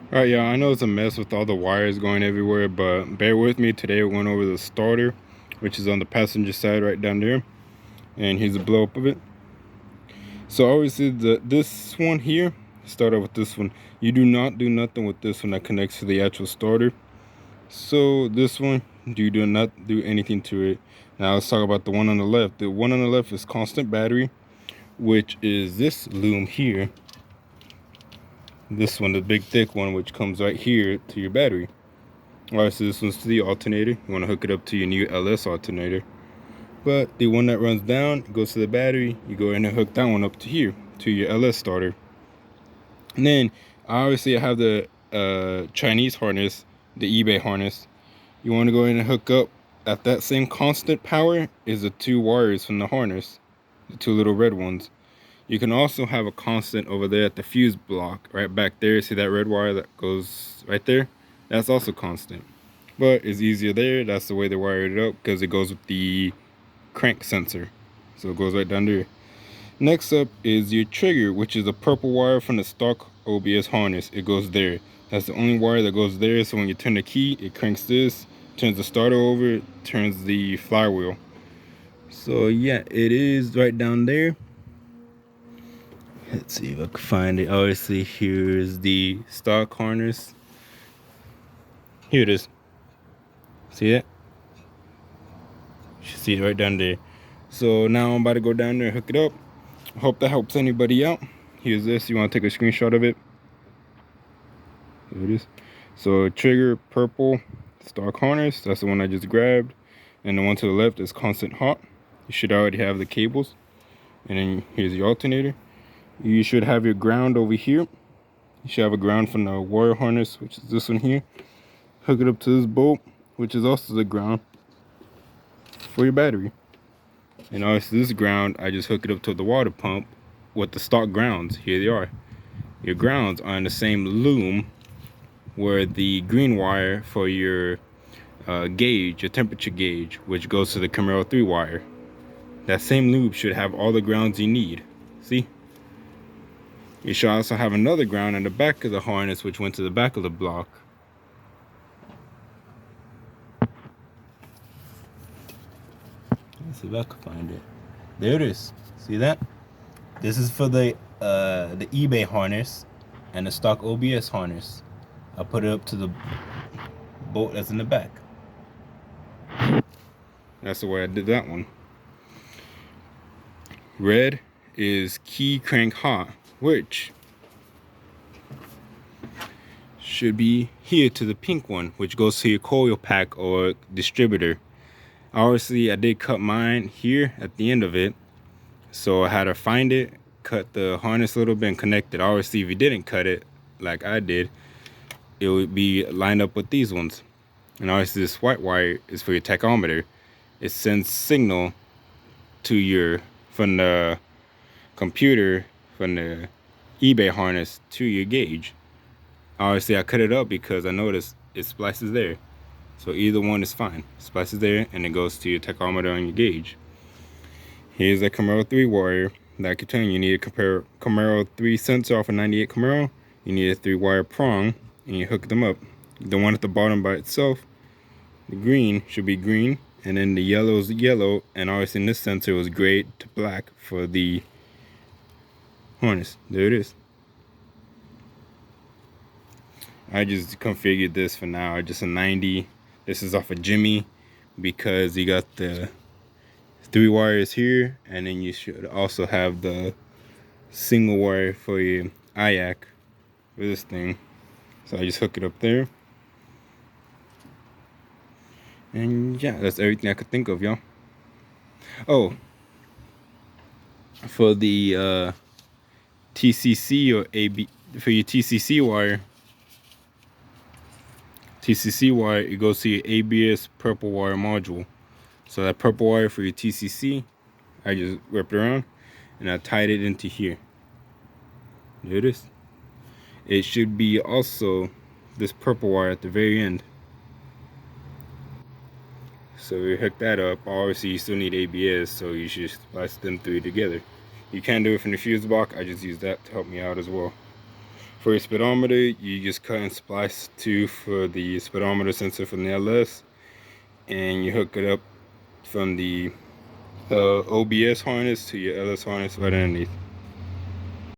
Alright, y'all, I know it's a mess with all the wires going everywhere, but bear with me. Today we're going over the starter, which is on the passenger side right down there. And here's a blow up of it. So obviously this one here, start out with this one. You do not do nothing with this one that connects to the actual starter. So this one, you do not do anything to it. Now let's talk about the one on the left. The one on the left is constant battery, which is this loom here. This one, the big thick one, which comes right here to your battery. Alright, so this one's to the alternator. You want to hook it up to your new LS alternator. But the one that runs down goes to the battery. You go in and hook that one up to here, to your LS starter. And then, obviously, I have the Chinese harness, the eBay harness. You want to go in and hook up at that same constant power is the two wires from the harness, the two little red ones. You can also have a constant over there at the fuse block, right back there. See that red wire that goes right there? That's also constant. But it's easier there. That's the way they wired it up because it goes with the crank sensor. So it goes right down there. Next up is your trigger, which is a purple wire from the stock OBS harness. It goes there. That's the only wire that goes there. So when you turn the key, it cranks this, turns the starter over, turns the flywheel. So yeah, it is right down there. Let's see if I can find it. Obviously, here's the stock harness. Here it is. See it? You should see it right down there. So now I'm about to go down there and hook it up. I hope that helps anybody out. Here's this. You want to take a screenshot of it? There it is. So trigger, purple, stock harness. That's the one I just grabbed. And the one to the left is constant hot. You should already have the cables. And then here's the alternator. You should have your ground over here. You should have a ground from the wire harness, which is this one here. Hook it up to this bolt, which is also the ground for your battery. And obviously this ground, I just hook it up to the water pump with the stock grounds. Here they are. Your grounds are in the same loom where the green wire for your gauge, your temperature gauge, which goes to the Camaro 3 wire. That same loop should have all the grounds you need. See? You should also have another ground in the back of the harness, which went to the back of the block. Let's see if I can find it. There it is. See that? This is for the eBay harness and the stock OBS harness. I'll put it up to the bolt that's in the back. That's the way I did that one. Red is key crank hot, which should be here to the pink one, which goes to your coil pack or distributor. Obviously, I did cut mine here at the end of it, so I had to find it, cut the harness a little bit, and connect it. Obviously, if you didn't cut it like I did, it would be lined up with these ones. And obviously, this white wire is for your tachometer. It sends signal to your from the computer, from the eBay harness to your gauge. Obviously, I cut it up because I noticed it splices there. So either one is fine. Splices there and it goes to your tachometer on your gauge. Here's a Camaro 3 wire that I could tell you. You need a Camaro 3 sensor off a 98 Camaro. You need a 3-wire prong and you hook them up. The one at the bottom by itself, the green should be green, and then the yellow is yellow, and obviously in this sensor was gray to black for the harness. There it is. I just configured this for now, just a 90. This is off of Jimmy because you got the 3 wires here, and then you should also have the single wire for your IAC for this thing. So I just hook it up there. And yeah, that's everything I could think of, y'all. Oh, for the TCC or AB, for your TCC wire, it goes to your ABS purple wire module. So that purple wire for your TCC, I just wrapped it around and I tied it into here. There it is. It should be also this purple wire at the very end. So we hook that up. Obviously you still need ABS, so you should splice them 3 together. You can do it from the fuse box. I just use that to help me out as well. For your speedometer, you just cut and splice 2 for the speedometer sensor from the LS, and you hook it up from the OBS harness to your LS harness right underneath.